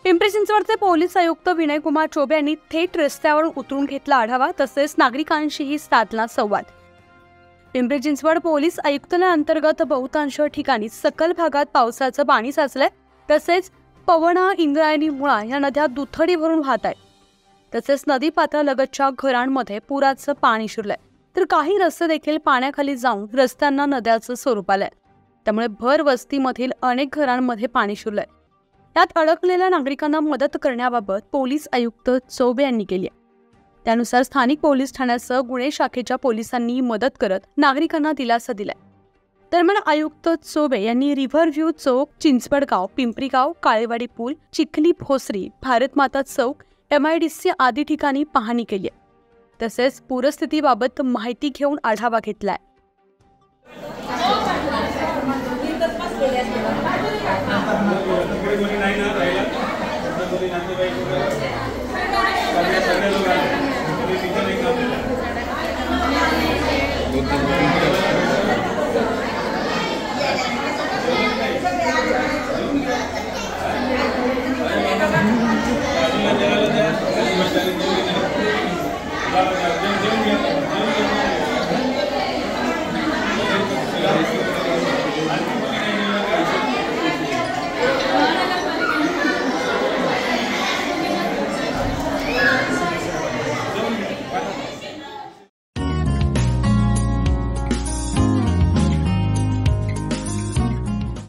पिंपरी चिंचवडचे पोलीस आयुक्त विनयकुमार चौबे यांनी थेट रस्त्यावरून उतरून घेतला आढावा, तसेच नागरिकांशीही साधला संवाद। पिंपरी चिंचवड पोलीस आयुक्तालयाअंतर्गत बहुतांश ठिकाणी सकल भागात पावसाचं पाणी साचलंय, तसेच पवना, इंद्रायणी, मुळा या नद्या दुथडी भरून वाहत आहेत। तसेच नदी पात्रालगतच्या घरांमध्ये पुराचं पाणी शिरलंय, तर काही रस्ते देखील पाण्याखाली जाऊन रस्त्यांना नद्याचं स्वरूप आलंय। त्यामुळे भर वस्तीमधील अनेक घरांमध्ये पाणी शिरलंय। यात अडकलेल्या नागरिकांना मदत करण्याबाबत पोलीस आयुक्त चौबे यांनी केली आहे। त्यानुसार स्थानिक पोलीस ठाण्यासह गुन्हे शाखेच्या पोलिसांनी मदत करत नागरिकांना दिलासा दिलाय। दरम्यान आयुक्त चौबे यांनी रिव्हरव्ह्यू चौक, चिंचवडगाव, पिंपरीगाव, काळेवाडी पूल, चिखली भोसरी, भारतमाता चौक, MIDC आदी ठिकाणी पाहणी केली आहे। तसेच पूरस्थितीबाबत माहिती घेऊन आढावा घेतलाय। नाही ना राहिला